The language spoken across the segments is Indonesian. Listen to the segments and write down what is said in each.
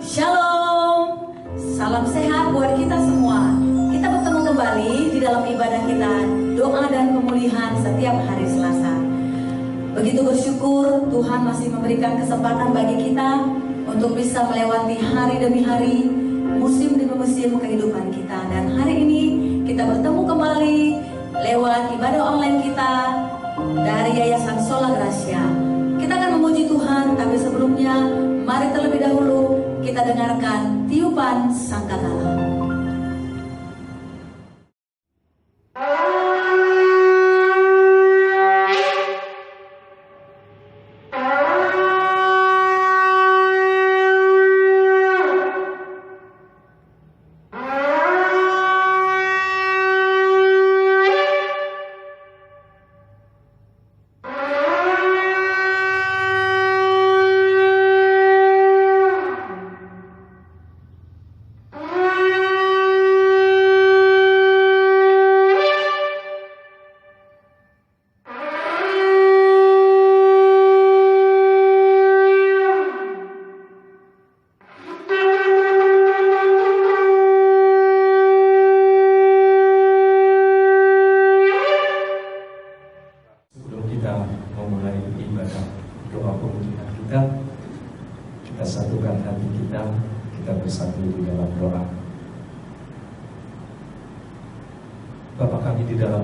Shalom, salam sehat buat kita semua. Kita bertemu kembali di dalam ibadah kita, doa dan pemulihan setiap hari Selasa. Begitu bersyukur Tuhan masih memberikan kesempatan bagi kita untuk bisa melewati hari demi hari, musim demi musim kehidupan kita. Dan hari ini kita bertemu kembali lewat ibadah online kita dari Yayasan Sola Gracia. Kita akan memuji Tuhan, tapi sebelumnya mari terlebih dahulu kita dengarkan tiupan sangkakala.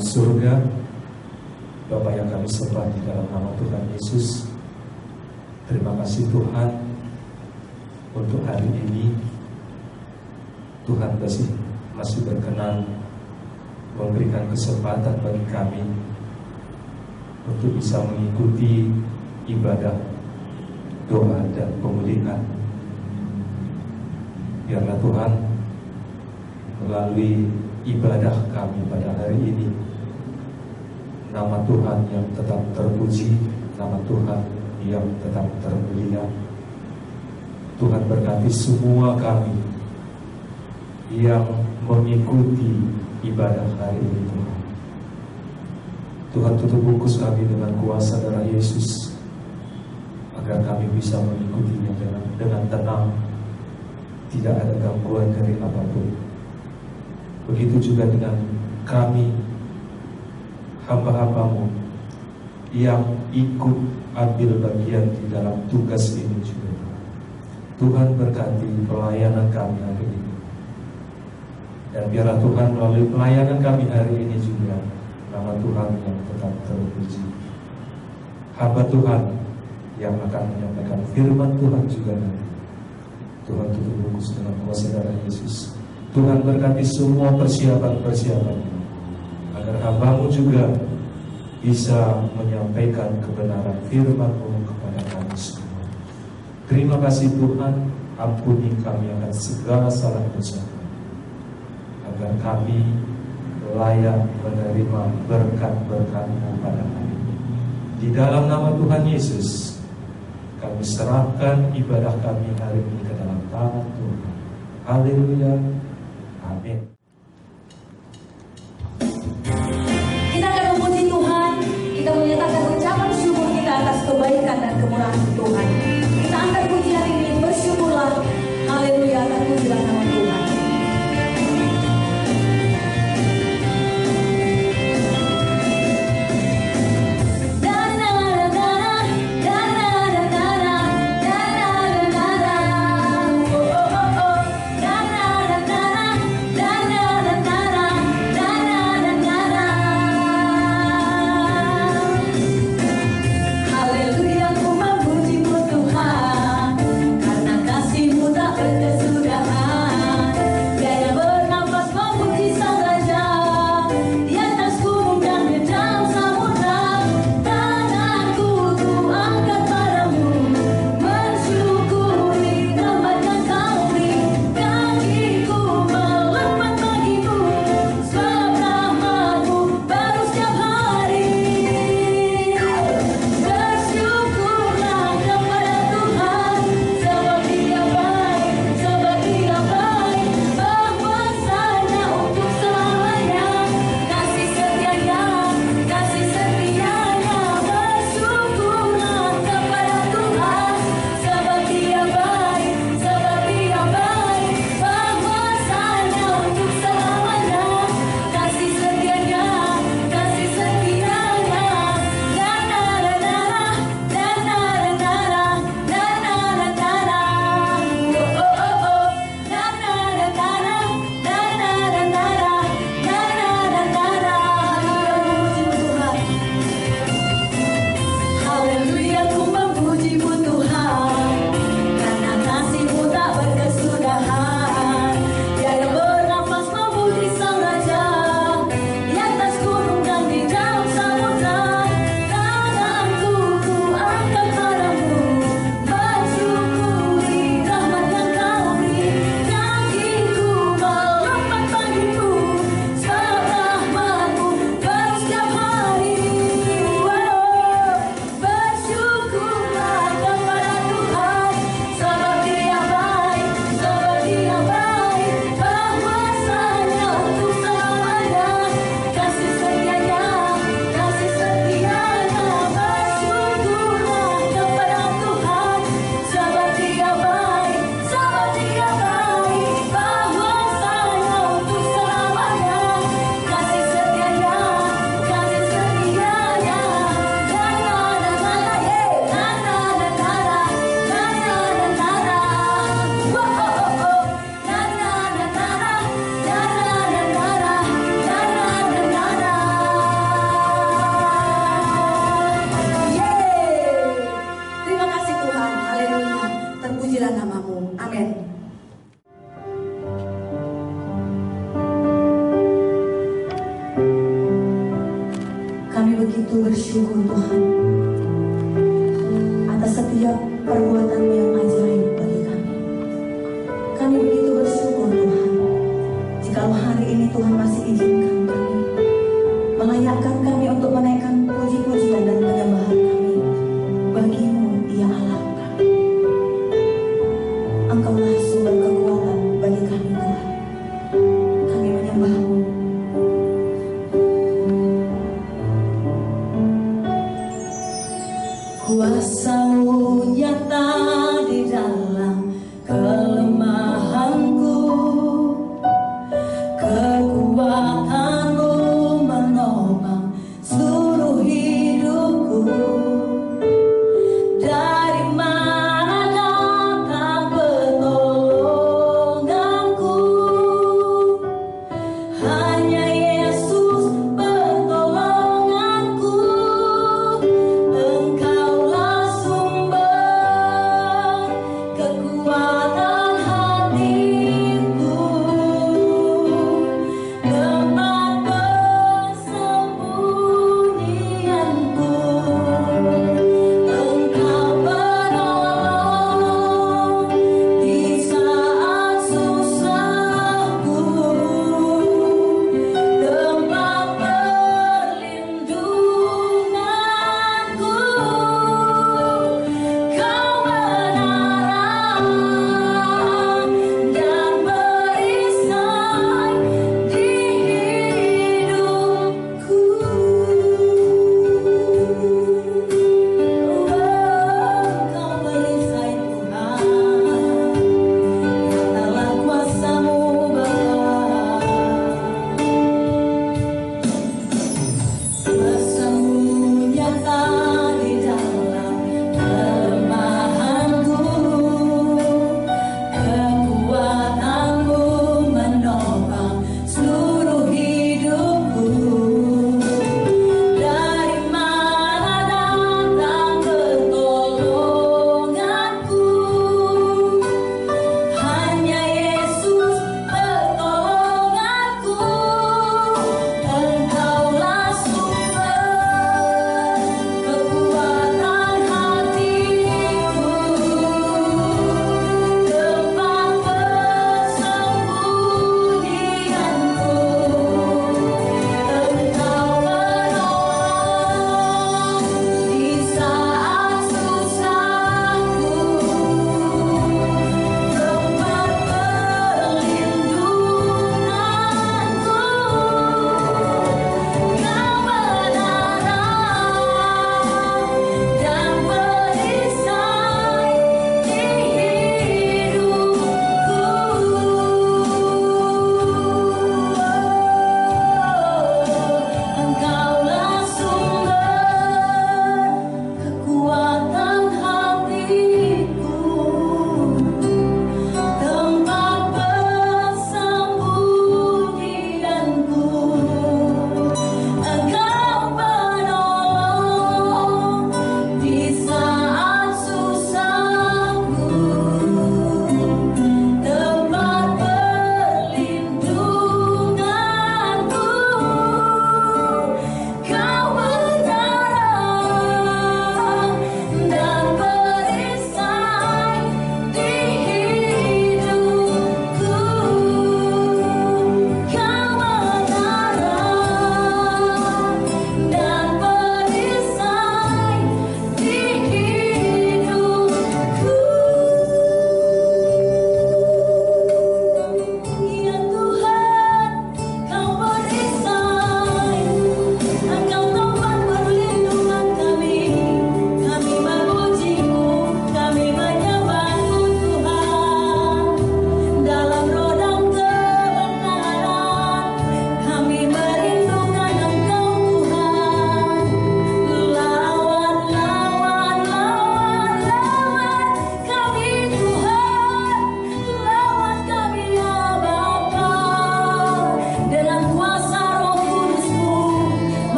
Surga, Bapa yang kami sembah di dalam nama Tuhan Yesus, terima kasih Tuhan untuk hari ini. Tuhan masih berkenan memberikan kesempatan bagi kami untuk bisa mengikuti ibadah, doa dan pemulihan. Biarlah Tuhan melalui ibadah kami pada hari ini, nama Tuhan yang tetap terpuji, nama Tuhan yang tetap termulia. Tuhan berkati semua kami yang mengikuti ibadah hari ini Tuhan. Tuhan tutup bungkus kami dengan kuasa darah Yesus, agar kami bisa mengikutinya dengan tenang, tidak ada gangguan dari apapun. Begitu juga dengan kami, hamba-hambamu yang ikut ambil bagian di dalam tugas ini juga. Tuhan berkati pelayanan kami hari ini. Dan biarlah Tuhan melalui pelayanan kami hari ini juga, nama Tuhan yang tetap terpuji. Hamba Tuhan yang akan menyampaikan firman Tuhan juga nanti. Tuhan tutup bungkus dengan kuasa darah Yesus. Tuhan berkati semua persiapan-persiapannya, agar hamba-Mu juga bisa menyampaikan kebenaran firman-Mu kepada kami semua. Terima kasih Tuhan, ampuni kami akan segala salah dosa, agar kami layak menerima berkat-berkat-Mu pada hari ini. Di dalam nama Tuhan Yesus, kami serahkan ibadah kami hari ini ke dalam tangan Tuhan. Haleluya. Amin. Kita akan memuji Tuhan, kita menyatakan ucapan syukur kita atas kebaikan dan kemurahan Tuhan. Kita angkat pujian ini, bersyukurlah, haleluya, terpujilah nama Tuhan. Haleluya, ku memuji-Mu Tuhan, karena kasih-Mu tak berkesudahan. bersyukur Tuhan atas setiap perbuatan yang ajaib bagi kami. Kami begitu bersyukur Tuhan, jikalau hari ini Tuhan masih izinkan kami, melayakkan kami untuk menaikkan puji-pujian dan penyembahan kami bagimu ya Allah kami. Engkaulah sumber kekuatan bagi kami Tuhan. Kami menyembahmu. Kuasa-Mu nyata di dalam kelemahanku, kekuatan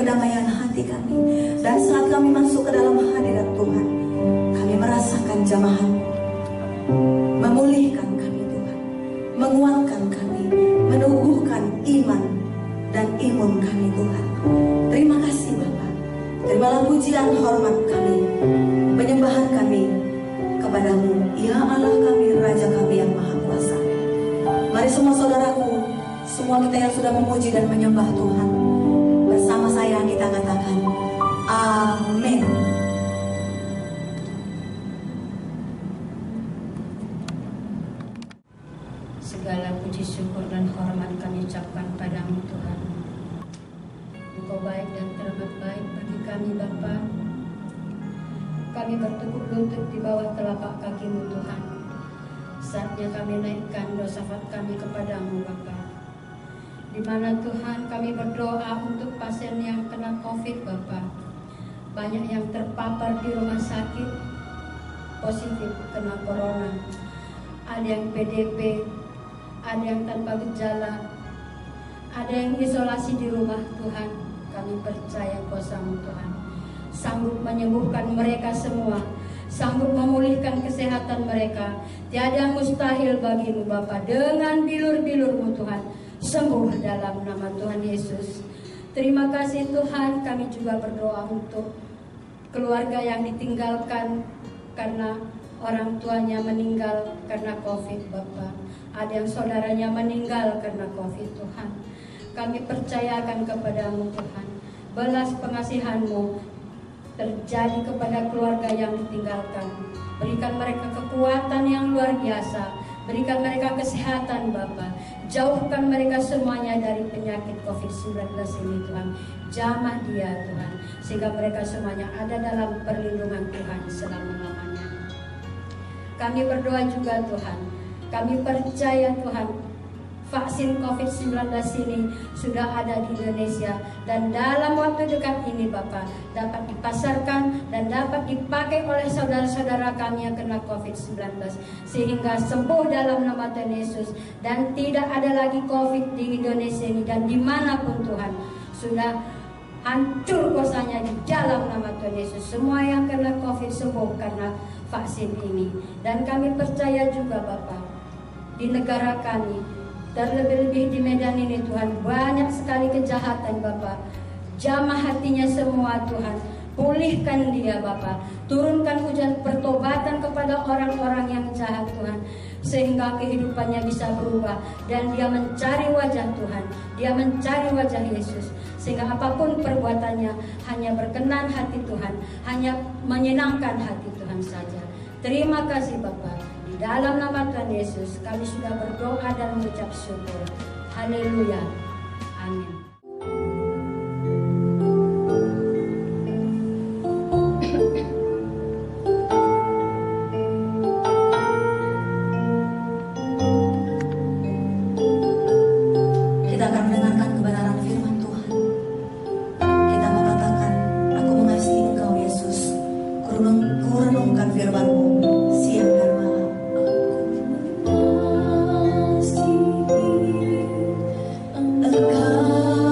kedamaian hati kami. Dan saat kami masuk ke dalam hadirat Tuhan, kami merasakan jamahan memulihkan kami Tuhan, menguatkan kami, menubuhkan iman dan imun kami Tuhan. Terima kasih Bapa. Terimalah pujian hormat kami, penyembahan kami kepadamu, ya Allah kami, Raja kami yang Maha Kuasa. Mari semua saudaraku, semua kita yang sudah memuji dan menyembah Tuhan, bersama saya kita katakan amin. Segala puji syukur dan hormat kami ucapkan padamu Tuhan. Engkau baik dan teramat baik bagi kami Bapa. Kami bertekuk lutut di bawah telapak kaki-Mu Tuhan. Saatnya kami naikkan syafaat kami kepadamu Bapa. Di mana Tuhan kami berdoa untuk pasien yang kena COVID Bapa. Banyak yang terpapar di rumah sakit positif kena corona. Ada yang PDP, ada yang tanpa gejala, ada yang isolasi di rumah Tuhan. Kami percaya kuasa-Mu Tuhan sanggup menyembuhkan mereka semua, sanggup memulihkan kesehatan mereka. Tiada mustahil bagi-Mu Bapa. Dengan bilur-bilur-Mu Tuhan, sembuh dalam nama Tuhan Yesus. Terima kasih Tuhan. Kami juga berdoa untuk keluarga yang ditinggalkan karena orang tuanya meninggal karena COVID Bapa. Ada yang saudaranya meninggal karena COVID Tuhan. Kami percayakan kepadamu Tuhan. Belas pengasihan-Mu terjadi kepada keluarga yang ditinggalkan. Berikan mereka kekuatan yang luar biasa. Berikan mereka kesehatan Bapa. Jauhkan mereka semuanya dari penyakit COVID-19 ini Tuhan. Jamah dia Tuhan, sehingga mereka semuanya ada dalam perlindungan Tuhan selama-lamanya. Kami berdoa juga Tuhan. Kami percaya Tuhan, vaksin COVID-19 ini sudah ada di Indonesia, dan dalam waktu dekat ini Bapak dapat dipasarkan dan dapat dipakai oleh saudara-saudara kami yang kena COVID-19, sehingga sembuh dalam nama Tuhan Yesus, dan tidak ada lagi COVID di Indonesia ini dan dimanapun Tuhan. Sudah hancur kuasanya di dalam nama Tuhan Yesus. Semua yang kena COVID sembuh karena vaksin ini. Dan kami percaya juga Bapak, di negara kami, terlebih-lebih di Medan ini Tuhan, banyak sekali kejahatan Bapak. Jamah hatinya semua Tuhan, pulihkan dia Bapak. Turunkan hujan pertobatan kepada orang-orang yang jahat Tuhan, sehingga kehidupannya bisa berubah dan dia mencari wajah Tuhan, dia mencari wajah Yesus, sehingga apapun perbuatannya hanya berkenan hati Tuhan, hanya menyenangkan hati Tuhan saja. Terima kasih Bapak. Di dalam nama Tuhan Yesus kami sudah berdoa dan mengucap syukur. Haleluya. Amin. Kita akan mendengarkan kebenaran firman Tuhan. Kita mengatakan, aku mengasihi Engkau Yesus. Kurenungkan firman-Mu siang dan malam. Engkau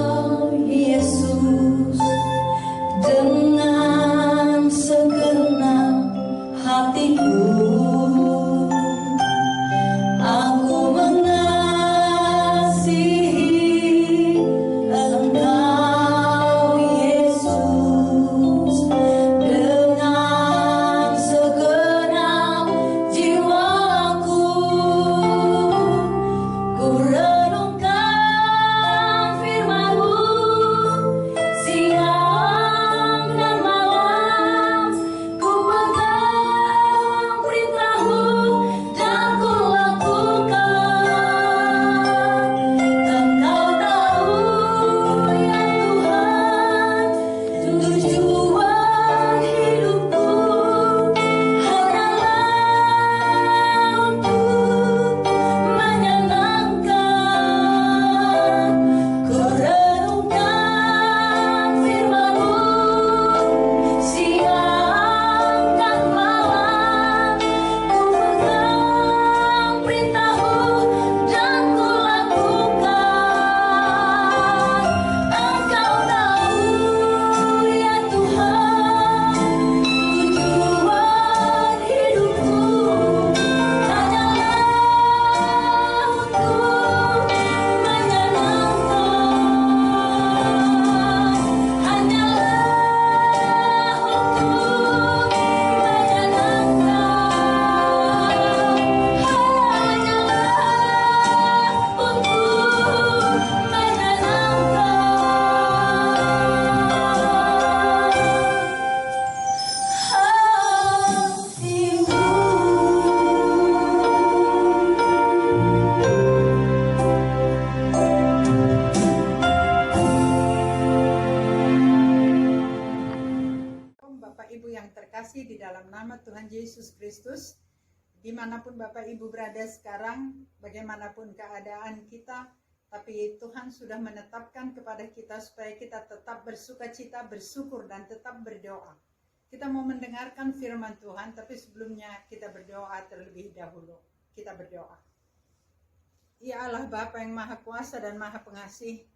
yang terkasih di dalam nama Tuhan Yesus Kristus, dimanapun Bapak Ibu berada sekarang, bagaimanapun keadaan kita, tapi Tuhan sudah menetapkan kepada kita supaya kita tetap bersukacita, bersyukur, dan tetap berdoa. Kita mau mendengarkan firman Tuhan, tapi sebelumnya kita berdoa terlebih dahulu. Kita berdoa. Ya Allah Bapa yang Maha Kuasa dan Maha Pengasih,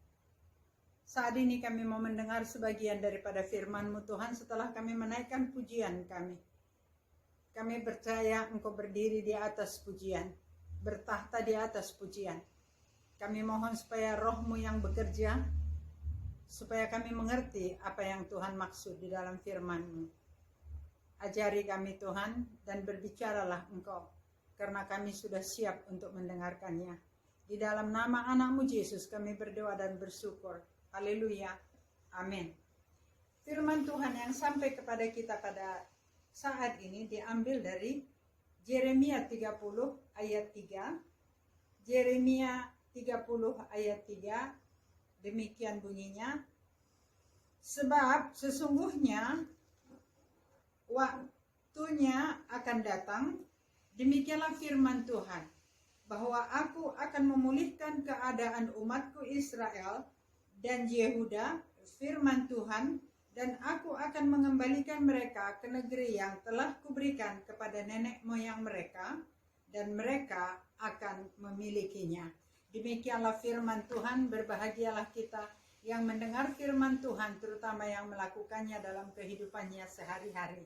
saat ini kami mau mendengar sebagian daripada firman-Mu Tuhan setelah kami menaikkan pujian kami. Kami percaya Engkau berdiri di atas pujian, bertahta di atas pujian. Kami mohon supaya Roh-Mu yang bekerja, supaya kami mengerti apa yang Tuhan maksud di dalam firman-Mu. Ajari kami Tuhan dan berbicaralah Engkau, karena kami sudah siap untuk mendengarkannya. Di dalam nama anak-Mu Yesus kami berdoa dan bersyukur. Haleluya. Amin. Firman Tuhan yang sampai kepada kita pada saat ini diambil dari Yeremia 30 ayat 3. Yeremia 30 ayat 3. Demikian bunyinya. Sebab sesungguhnya waktunya akan datang, demikianlah firman Tuhan, bahwa aku akan memulihkan keadaan umatku Israel dan Yehuda, firman Tuhan, dan aku akan mengembalikan mereka ke negeri yang telah kuberikan kepada nenek moyang mereka, dan mereka akan memilikinya. Demikianlah firman Tuhan. Berbahagialah kita yang mendengar firman Tuhan, terutama yang melakukannya dalam kehidupannya sehari-hari.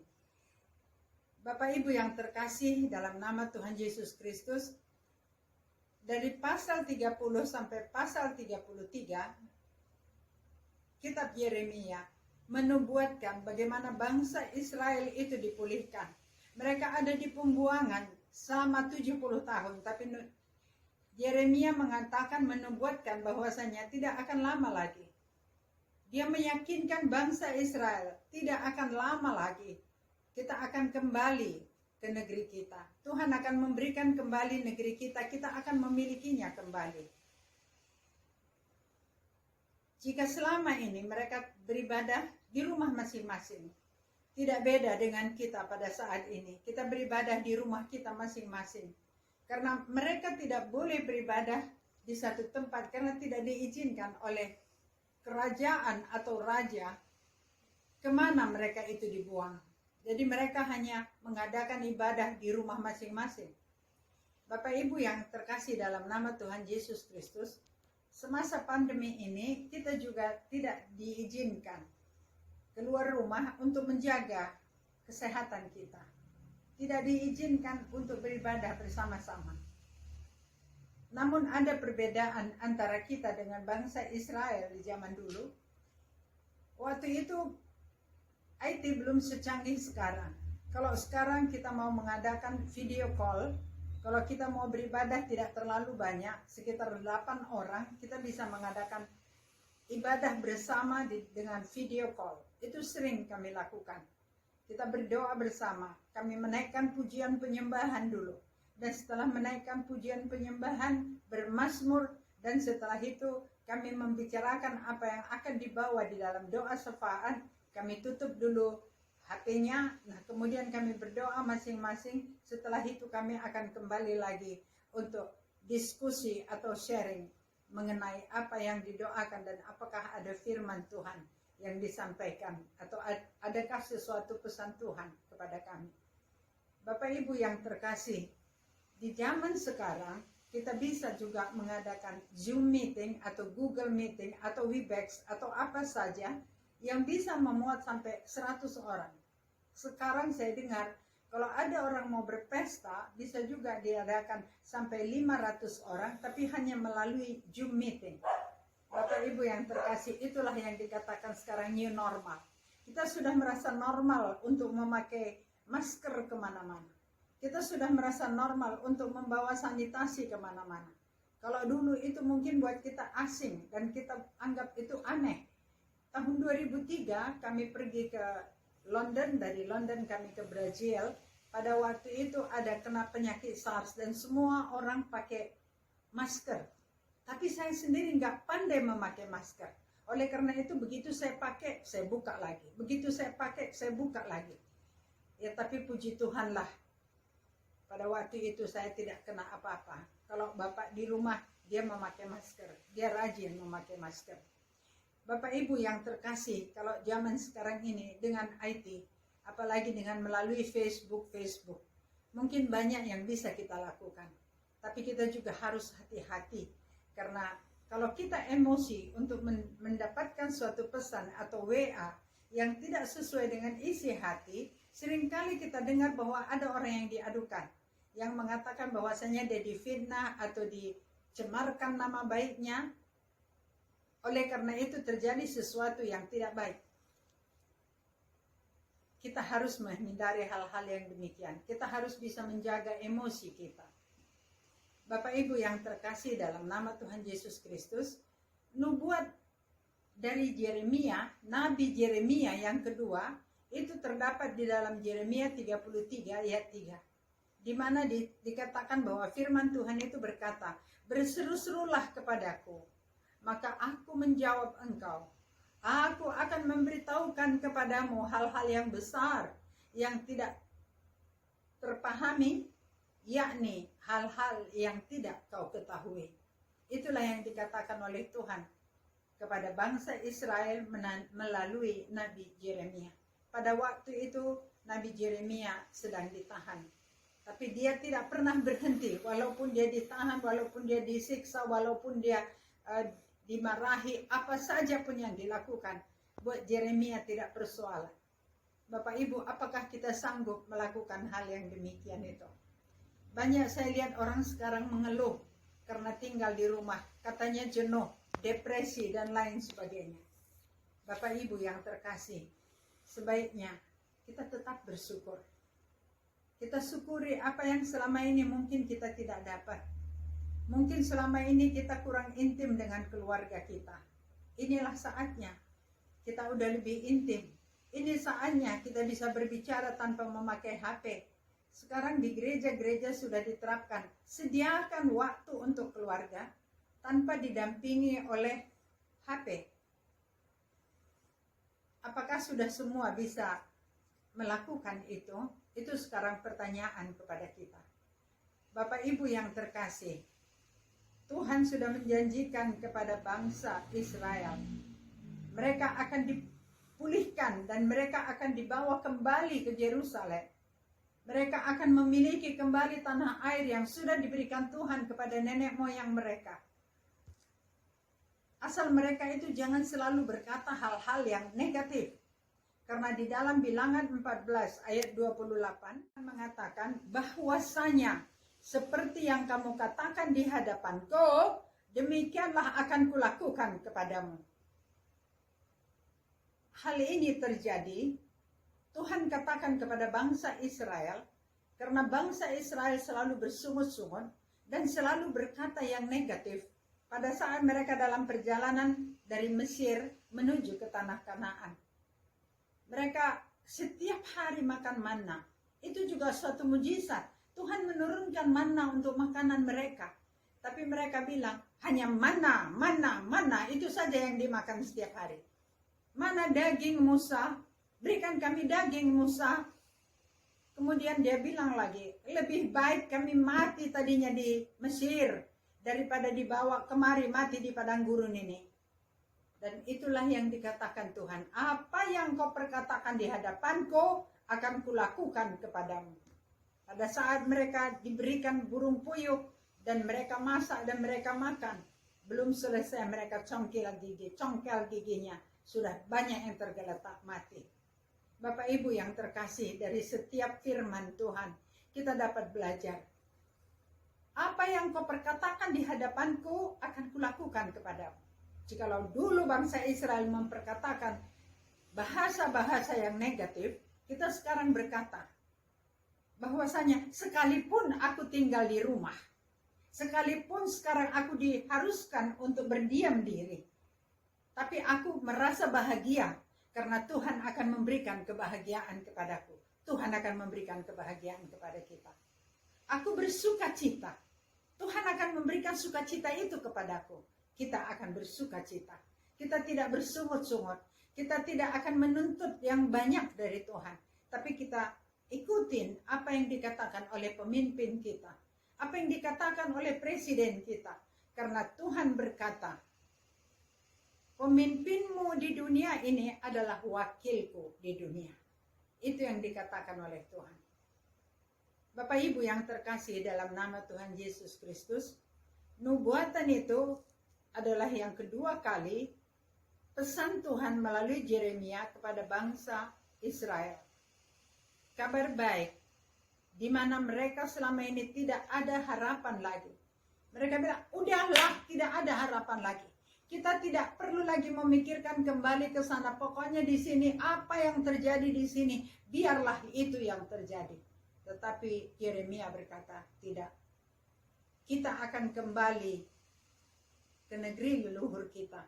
Bapak Ibu yang terkasih dalam nama Tuhan Yesus Kristus, dari pasal 30 sampai pasal 33, Kitab Yeremia menubuatkan bagaimana bangsa Israel itu dipulihkan. Mereka ada di pembuangan selama 70 tahun, tapi Yeremia mengatakan, menubuatkan bahwasanya tidak akan lama lagi. Dia meyakinkan bangsa Israel tidak akan lama lagi. Kita akan kembali ke negeri kita. Tuhan akan memberikan kembali negeri kita. Kita akan memilikinya kembali. Jika selama ini mereka beribadah di rumah masing-masing, tidak beda dengan kita pada saat ini. Kita beribadah di rumah kita masing-masing. Karena mereka tidak boleh beribadah di satu tempat karena tidak diizinkan oleh kerajaan atau raja kemana mereka itu dibuang. Jadi mereka hanya mengadakan ibadah di rumah masing-masing. Bapak Ibu yang terkasih dalam nama Tuhan Yesus Kristus, semasa pandemi ini kita juga tidak diizinkan keluar rumah untuk menjaga kesehatan kita. Tidak diizinkan untuk beribadah bersama-sama. Namun ada perbedaan antara kita dengan bangsa Israel di zaman dulu. Waktu itu IT belum secanggih sekarang. Kalau sekarang kita mau mengadakan video call, kalau kita mau beribadah tidak terlalu banyak, sekitar 8 orang, kita bisa mengadakan ibadah bersama dengan video call. Itu sering kami lakukan. Kita berdoa bersama, kami menaikkan pujian penyembahan dulu. Dan setelah menaikkan pujian penyembahan, bermazmur, dan setelah itu kami membicarakan apa yang akan dibawa di dalam doa syafaat. Kami tutup dulu HP-nya, nah kemudian kami berdoa masing-masing. Setelah itu kami akan kembali lagi untuk diskusi atau sharing mengenai apa yang didoakan dan apakah ada firman Tuhan yang disampaikan atau adakah sesuatu pesan Tuhan kepada kami. Bapak Ibu yang terkasih, di zaman sekarang kita bisa juga mengadakan Zoom meeting atau Google meeting atau Webex atau apa saja yang bisa memuat sampai 100 orang. Sekarang saya dengar kalau ada orang mau berpesta bisa juga diadakan sampai 500 orang tapi hanya melalui Zoom meeting. Bapak Ibu yang terkasih, itulah yang dikatakan sekarang new normal. Kita sudah merasa normal untuk memakai masker kemana-mana. Kita sudah merasa normal untuk membawa sanitasi kemana-mana. Kalau dulu itu mungkin buat kita asing dan kita anggap itu aneh. Tahun 2003 kami pergi ke London, dari London kami ke Brazil. Pada waktu itu ada kena penyakit SARS dan semua orang pakai masker. Tapi saya sendiri nggak pandai memakai masker. Oleh karena itu begitu saya pakai, saya buka lagi. Begitu saya pakai, saya buka lagi. Ya tapi puji Tuhanlah, pada waktu itu saya tidak kena apa-apa. Kalau Bapak di rumah, dia memakai masker. Dia rajin memakai masker. Bapak Ibu yang terkasih, kalau zaman sekarang ini dengan IT, apalagi dengan melalui Facebook, mungkin banyak yang bisa kita lakukan. Tapi kita juga harus hati-hati. Karena kalau kita emosi untuk mendapatkan suatu pesan atau WA yang tidak sesuai dengan isi hati, seringkali kita dengar bahwa ada orang yang diadukan, yang mengatakan bahwasanya dia difitnah atau dicemarkan nama baiknya. Oleh karena itu terjadi sesuatu yang tidak baik. Kita harus menghindari hal-hal yang demikian. Kita harus bisa menjaga emosi kita. Bapak Ibu yang terkasih dalam nama Tuhan Yesus Kristus, nubuat dari Yeremia, Nabi Yeremia yang kedua, itu terdapat di dalam Yeremia 33 ayat 3. Di mana dikatakan bahwa firman Tuhan itu berkata, berseru-serulah kepadaku, maka aku menjawab engkau. Aku akan memberitahukan kepadamu hal-hal yang besar yang tidak terpahami, yakni hal-hal yang tidak kau ketahui. Itulah yang dikatakan oleh Tuhan kepada bangsa Israel melalui Nabi Yeremia. Pada waktu itu Nabi Yeremia sedang ditahan. Tapi dia tidak pernah berhenti. Walaupun dia ditahan, walaupun dia disiksa, walaupun dia dimarahi, apa saja pun yang dilakukan, buat Yeremia tidak persoalan. Bapak Ibu, apakah kita sanggup melakukan hal yang demikian itu? Banyak saya lihat orang sekarang mengeluh karena tinggal di rumah. Katanya jenuh, depresi, dan lain sebagainya. Bapak Ibu yang terkasih, sebaiknya kita tetap bersyukur. Kita syukuri apa yang selama ini mungkin kita tidak dapat. Mungkin selama ini kita kurang intim dengan keluarga kita. Inilah saatnya kita udah lebih intim. Ini saatnya kita bisa berbicara tanpa memakai HP. Sekarang di gereja-gereja sudah diterapkan. Sediakan waktu untuk keluarga tanpa didampingi oleh HP. Apakah sudah semua bisa melakukan itu? Itu sekarang pertanyaan kepada kita. Bapak Ibu yang terkasih, Tuhan sudah menjanjikan kepada bangsa Israel, mereka akan dipulihkan dan mereka akan dibawa kembali ke Yerusalem. Mereka akan memiliki kembali tanah air yang sudah diberikan Tuhan kepada nenek moyang mereka. Asal mereka itu jangan selalu berkata hal-hal yang negatif. Karena di dalam Bilangan 14 ayat 28 mengatakan bahwasanya seperti yang kamu katakan di hadapanku, demikianlah akan kulakukan kepadamu. Hal ini terjadi, Tuhan katakan kepada bangsa Israel, karena bangsa Israel selalu bersungut-sungut dan selalu berkata yang negatif pada saat mereka dalam perjalanan dari Mesir menuju ke tanah Kanaan. Mereka setiap hari makan manna. Itu juga suatu mujizat. Tuhan menurunkan manna untuk makanan mereka. Tapi mereka bilang, hanya manna, manna, manna. Itu saja yang dimakan setiap hari. Mana daging Musa? Berikan kami daging Musa. Kemudian dia bilang lagi, lebih baik kami mati tadinya di Mesir daripada dibawa kemari mati di padang gurun ini. Dan itulah yang dikatakan Tuhan. Apa yang kau perkatakan di hadapanku akan kulakukan kepadamu. Pada saat mereka diberikan burung puyuh dan mereka masak dan mereka makan, belum selesai mereka congkel giginya. Sudah banyak yang tergeletak mati. Bapak Ibu yang terkasih, dari setiap firman Tuhan kita dapat belajar. Apa yang kau perkatakan di hadapanku akan kulakukan kepadamu. Jikalau dulu bangsa Israel memperkatakan bahasa-bahasa yang negatif, kita sekarang berkata bahwasanya sekalipun aku tinggal di rumah, sekalipun sekarang aku diharuskan untuk berdiam diri, tapi aku merasa bahagia karena Tuhan akan memberikan kebahagiaan kepadaku. Tuhan akan memberikan kebahagiaan kepada kita. Aku bersuka cita. Tuhan akan memberikan sukacita itu kepadaku. Kita akan bersuka cita. Kita tidak bersungut-sungut. Kita tidak akan menuntut yang banyak dari Tuhan. Tapi kita ikutin apa yang dikatakan oleh pemimpin kita, apa yang dikatakan oleh presiden kita. Karena Tuhan berkata, pemimpinmu di dunia ini adalah wakilku di dunia. Itu yang dikatakan oleh Tuhan. Bapak Ibu yang terkasih dalam nama Tuhan Yesus Kristus, nubuatan itu adalah yang kedua kali pesan Tuhan melalui Yeremia kepada bangsa Israel. Kabar baik, di mana mereka selama ini tidak ada harapan lagi. Mereka bilang, udahlah, tidak ada harapan lagi. Kita tidak perlu lagi memikirkan kembali ke sana. Pokoknya di sini, apa yang terjadi di sini, biarlah itu yang terjadi. Tetapi Yeremia berkata, tidak. Kita akan kembali ke negeri leluhur kita.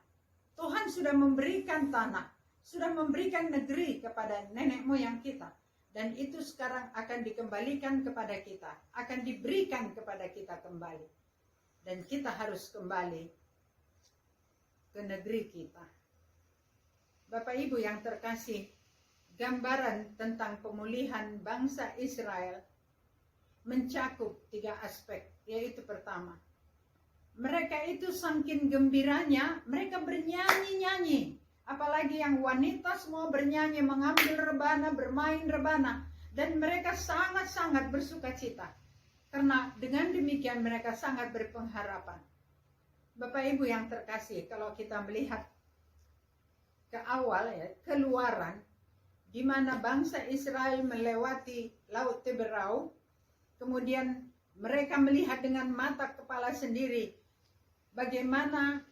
Tuhan sudah memberikan tanah, sudah memberikan negeri kepada nenek moyang kita. Dan itu sekarang akan dikembalikan kepada kita, akan diberikan kepada kita kembali. Dan kita harus kembali ke negeri kita. Bapak Ibu yang terkasih, gambaran tentang pemulihan bangsa Israel mencakup 3 aspek, yaitu pertama, mereka itu saking gembiranya, mereka bernyanyi-nyanyi. Apalagi yang wanita semua bernyanyi, mengambil rebana, bermain rebana. Dan mereka sangat-sangat bersuka cita. Karena dengan demikian mereka sangat berpengharapan. Bapak Ibu yang terkasih, kalau kita melihat ke awal ya, keluaran, di mana bangsa Israel melewati Laut Teberau, kemudian mereka melihat dengan mata kepala sendiri bagaimana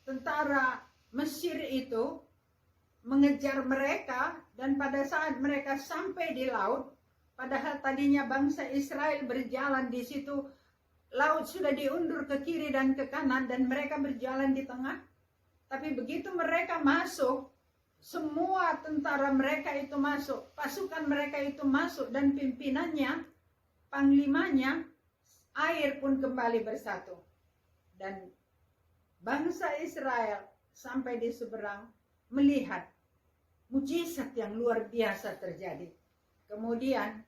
tentara Mesir itu mengejar mereka, dan pada saat mereka sampai di laut, padahal tadinya bangsa Israel berjalan di situ, laut sudah diundur ke kiri dan ke kanan dan mereka berjalan di tengah. Tapi begitu mereka masuk, semua tentara mereka itu masuk, pasukan mereka itu masuk, dan pimpinannya, panglimanya, air pun kembali bersatu. Dan bangsa Israel sampai di seberang melihat mujizat yang luar biasa terjadi. Kemudian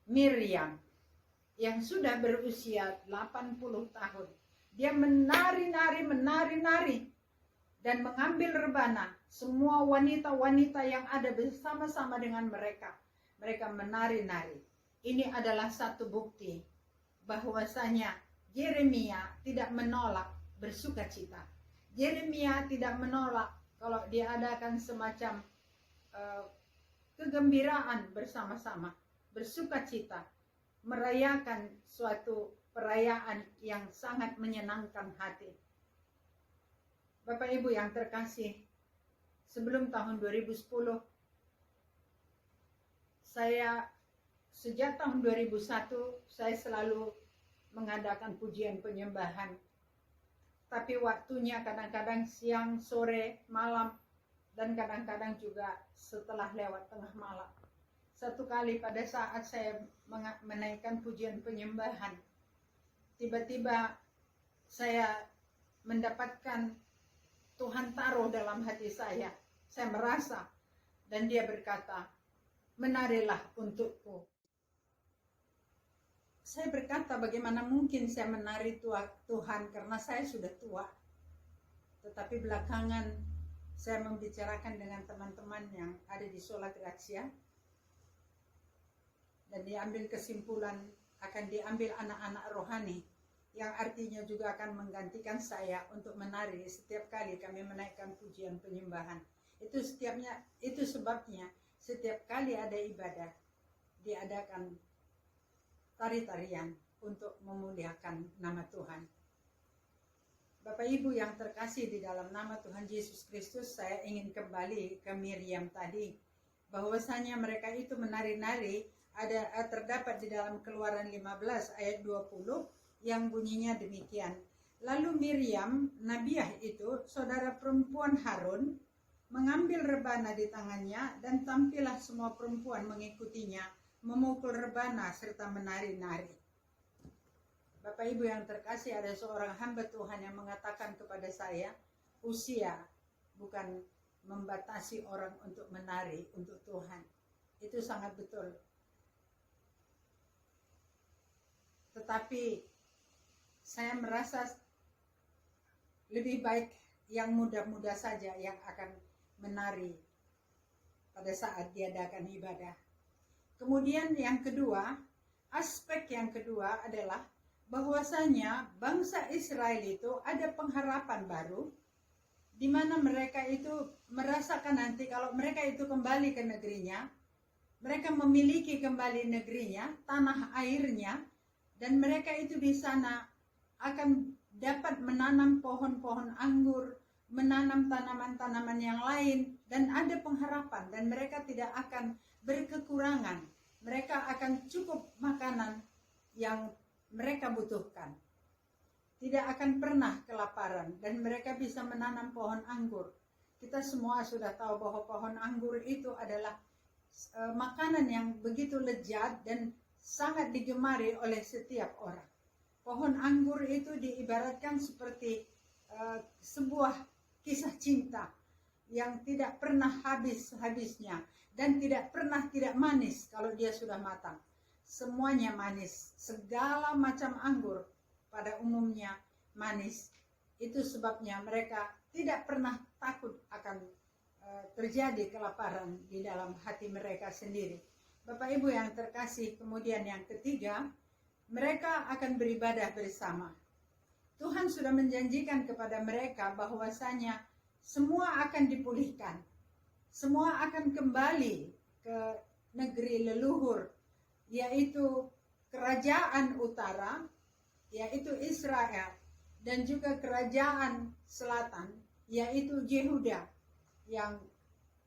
Miriam yang sudah berusia 80 tahun, dia menari-nari dan mengambil rebana. Semua wanita-wanita yang ada bersama-sama dengan mereka, mereka menari-nari. Ini adalah satu bukti bahwasanya Yeremia tidak menolak bersuka cita. Yeremia tidak menolak kalau diadakan semacam kegembiraan bersama-sama, bersuka cita, merayakan suatu perayaan yang sangat menyenangkan hati. Bapak Ibu yang terkasih, sebelum tahun 2010, sejak tahun 2001, saya selalu mengadakan pujian penyembahan. Tapi waktunya kadang-kadang siang, sore, malam, dan kadang-kadang juga setelah lewat tengah malam. Satu kali pada saat saya menaikkan pujian penyembahan, tiba-tiba saya mendapatkan Tuhan taruh dalam hati saya merasa, dan dia berkata, menarilah untukku. Saya berkata, bagaimana mungkin saya menari Tuhan, karena saya sudah tua. Tetapi belakangan saya membicarakan dengan teman-teman yang ada di Sola Grazia, dan diambil kesimpulan akan diambil anak-anak rohani, yang artinya juga akan menggantikan saya untuk menari setiap kali kami menaikkan pujian penyembahan. Itu sebabnya setiap kali ada ibadah diadakan tari-tarian untuk memuliakan nama Tuhan. Bapak Ibu yang terkasih di dalam nama Tuhan Yesus Kristus, saya ingin kembali ke Miriam tadi, bahwasanya mereka itu menari-nari, terdapat di dalam Keluaran 15 ayat 20 yang bunyinya demikian. Lalu Miriam, nabiah itu, saudara perempuan Harun, mengambil rebana di tangannya, dan tampillah semua perempuan mengikutinya, memukul rebana serta menari-nari. Bapak Ibu yang terkasih, ada seorang hamba Tuhan yang mengatakan kepada saya, usia bukan membatasi orang untuk menari untuk Tuhan. Itu sangat betul. Tetapi saya merasa lebih baik yang muda-muda saja yang akan menari pada saat diadakan ibadah. Kemudian yang kedua, aspek yang kedua adalah bahwasanya bangsa Israel itu ada pengharapan baru, di mana mereka itu merasakan nanti kalau mereka itu kembali ke negerinya, mereka memiliki kembali negerinya, tanah airnya, dan mereka itu di sana akan dapat menanam pohon-pohon anggur, menanam tanaman-tanaman yang lain, dan ada pengharapan, dan mereka tidak akan berkekurangan. Mereka akan cukup makanan yang mereka butuhkan. Tidak akan pernah kelaparan, dan mereka bisa menanam pohon anggur. Kita semua sudah tahu bahwa pohon anggur itu adalah makanan yang begitu lezat dan sangat digemari oleh setiap orang. Pohon anggur itu diibaratkan seperti sebuah kisah cinta yang tidak pernah habis-habisnya dan tidak pernah tidak manis kalau dia sudah matang. Semuanya manis, segala macam anggur pada umumnya manis. Itu sebabnya mereka tidak pernah takut akan terjadi kelaparan di dalam hati mereka sendiri. Bapak Ibu yang terkasih, kemudian yang ketiga, mereka akan beribadah bersama. Tuhan sudah menjanjikan kepada mereka bahwasanya semua akan dipulihkan. Semua akan kembali ke negeri leluhur, yaitu kerajaan utara, yaitu Israel, dan juga kerajaan selatan, yaitu Yehuda, yang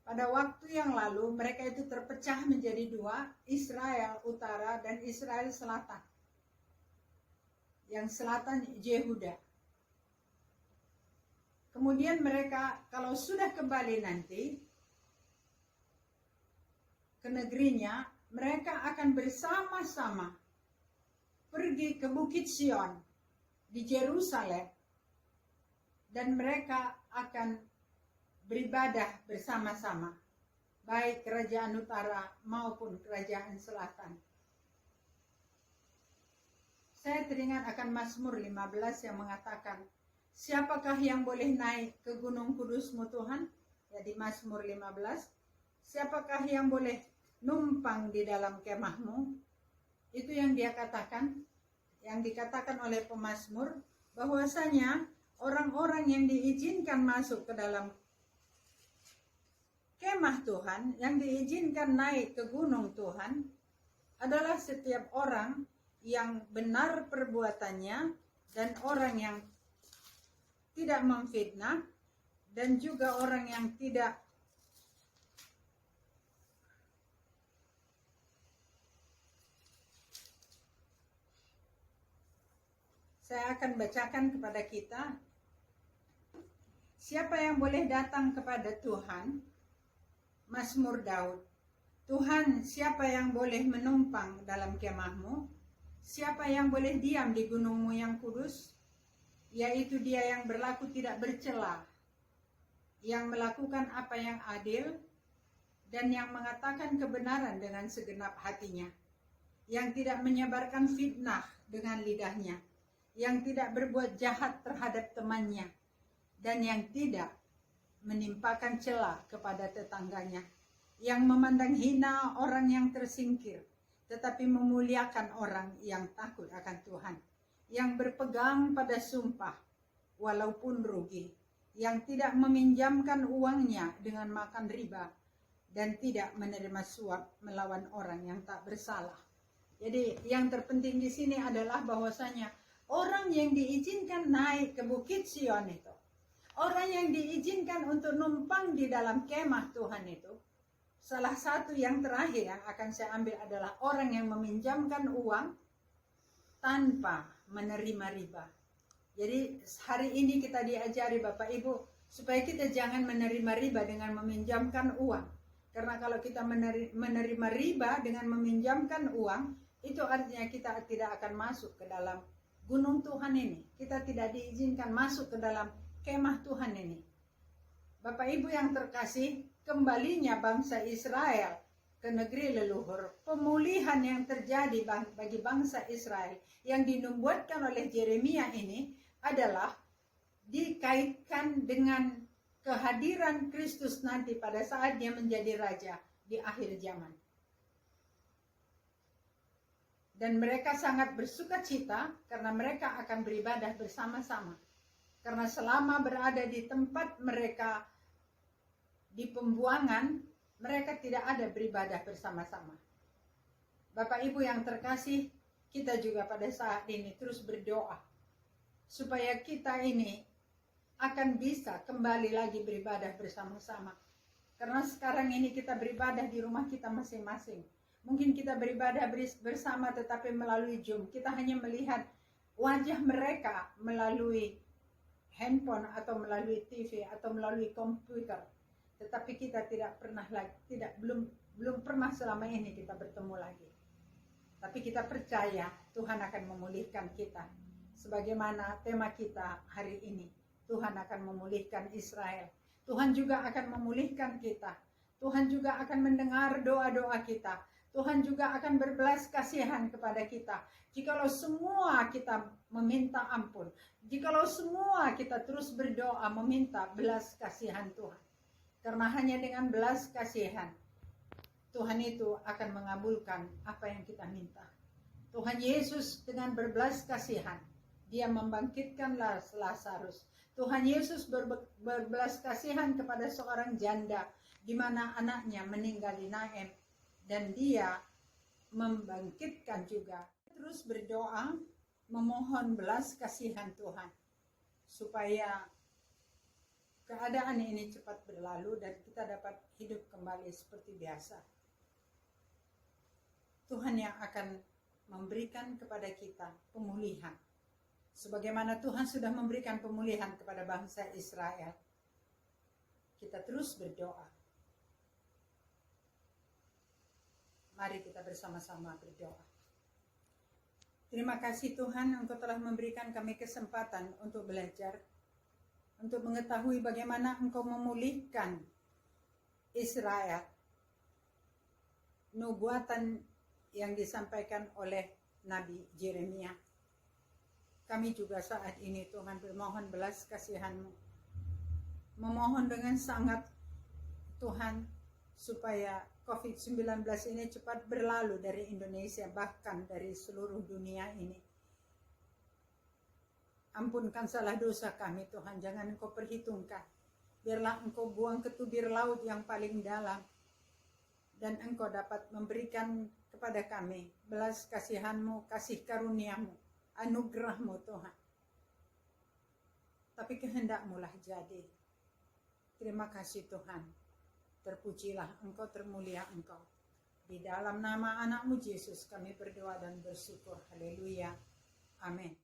pada waktu yang lalu mereka itu terpecah menjadi dua, Israel utara dan Israel selatan. Yang selatan Yehuda. Kemudian mereka kalau sudah kembali nanti ke negerinya, mereka akan bersama-sama pergi ke Bukit Sion di Yerusalem, dan mereka akan beribadah bersama-sama, baik kerajaan utara maupun kerajaan selatan. Saya teringat akan Mazmur 15 yang mengatakan, siapakah yang boleh naik ke gunung kudus-Mu Tuhan? Ya, di Mazmur 15. Siapakah yang boleh numpang di dalam kemah-Mu? Itu yang dia katakan, yang dikatakan oleh pemazmur, bahwasanya orang-orang yang diizinkan masuk ke dalam kemah Tuhan, yang diizinkan naik ke gunung Tuhan, adalah setiap orang yang benar perbuatannya dan orang yang tidak memfitnah, dan juga orang yang tidak saya akan bacakan kepada kita. Siapa yang boleh datang kepada Tuhan? Mazmur Daud. Tuhan, siapa yang boleh menumpang dalam kemah-Mu? Siapa yang boleh diam di gunung-Mu yang kudus? Yaitu dia yang berlaku tidak bercela, yang melakukan apa yang adil, dan yang mengatakan kebenaran dengan segenap hatinya, yang tidak menyebarkan fitnah dengan lidahnya, yang tidak berbuat jahat terhadap temannya, dan yang tidak menimpakan cela kepada tetangganya, yang memandang hina orang yang tersingkir, tetapi memuliakan orang yang takut akan Tuhan, yang berpegang pada sumpah walaupun rugi, yang tidak meminjamkan uangnya dengan makan riba, dan tidak menerima suap melawan orang yang tak bersalah. Jadi yang terpenting di sini adalah bahwasanya orang yang diizinkan naik ke Bukit Sion itu, orang yang diizinkan untuk numpang di dalam kemah Tuhan itu, salah satu yang terakhir yang akan saya ambil adalah orang yang meminjamkan uang tanpa menerima riba. Jadi hari ini kita diajari Bapak Ibu supaya kita jangan menerima riba dengan meminjamkan uang. Karena kalau kita menerima riba dengan meminjamkan uang, itu artinya kita tidak akan masuk ke dalam gunung Tuhan ini. Kita tidak diizinkan masuk ke dalam kemah Tuhan ini. Bapak Ibu yang terkasih, kembalinya bangsa Israel ke negeri leluhur, pemulihan yang terjadi bagi bangsa Israel yang dinubuatkan oleh Yeremia ini adalah dikaitkan dengan kehadiran Kristus nanti pada saat dia menjadi raja di akhir zaman. Dan mereka sangat bersukacita karena mereka akan beribadah bersama-sama. Karena selama berada di tempat mereka di pembuangan, mereka tidak ada beribadah bersama-sama. Bapak Ibu yang terkasih, kita juga pada saat ini terus berdoa supaya kita ini akan bisa kembali lagi beribadah bersama-sama. Karena sekarang ini kita beribadah di rumah kita masing-masing. Mungkin kita beribadah bersama tetapi melalui Zoom. Kita hanya melihat wajah mereka melalui handphone atau melalui TV atau melalui komputer. Tetapi kita belum pernah selama ini kita bertemu lagi. Tapi kita percaya Tuhan akan memulihkan kita. Sebagaimana tema kita hari ini, Tuhan akan memulihkan Israel. Tuhan juga akan memulihkan kita. Tuhan juga akan mendengar doa-doa kita. Tuhan juga akan berbelas kasihan kepada kita. Jikalau semua kita meminta ampun, jikalau semua kita terus berdoa meminta belas kasihan Tuhan. Karena hanya dengan belas kasihan Tuhan itu akan mengabulkan apa yang kita minta. Tuhan Yesus dengan berbelas kasihan, dia membangkitkan Lazarus. Tuhan Yesus berbelas kasihan kepada seorang janda di mana anaknya meninggal di Naim, dan dia membangkitkan juga. Terus berdoa memohon belas kasihan Tuhan supaya keadaan ini cepat berlalu dan kita dapat hidup kembali seperti biasa. Tuhan yang akan memberikan kepada kita pemulihan. Sebagaimana Tuhan sudah memberikan pemulihan kepada bangsa Israel. Kita terus berdoa. Mari kita bersama-sama berdoa. Terima kasih Tuhan, Engkau telah memberikan kami kesempatan untuk belajar, untuk mengetahui bagaimana Engkau memulihkan Israel. Nubuatan yang disampaikan oleh Nabi Yeremia. Kami juga saat ini Tuhan bermohon belas kasihan-Mu. Memohon dengan sangat Tuhan supaya COVID-19 ini cepat berlalu dari Indonesia, bahkan dari seluruh dunia ini. Ampunkan salah dosa kami Tuhan, jangan Engkau perhitungkan. Biarlah Engkau buang ke tubir laut yang paling dalam. Dan Engkau dapat memberikan kepada kami belas kasihan-Mu, kasih karunia-Mu, anugerah-Mu Tuhan. Tapi kehendak-Mu lah jadi. Terima kasih Tuhan. Terpujilah Engkau, termulia Engkau. Di dalam nama anak-Mu Yesus kami berdoa dan bersyukur. Haleluya. Amin.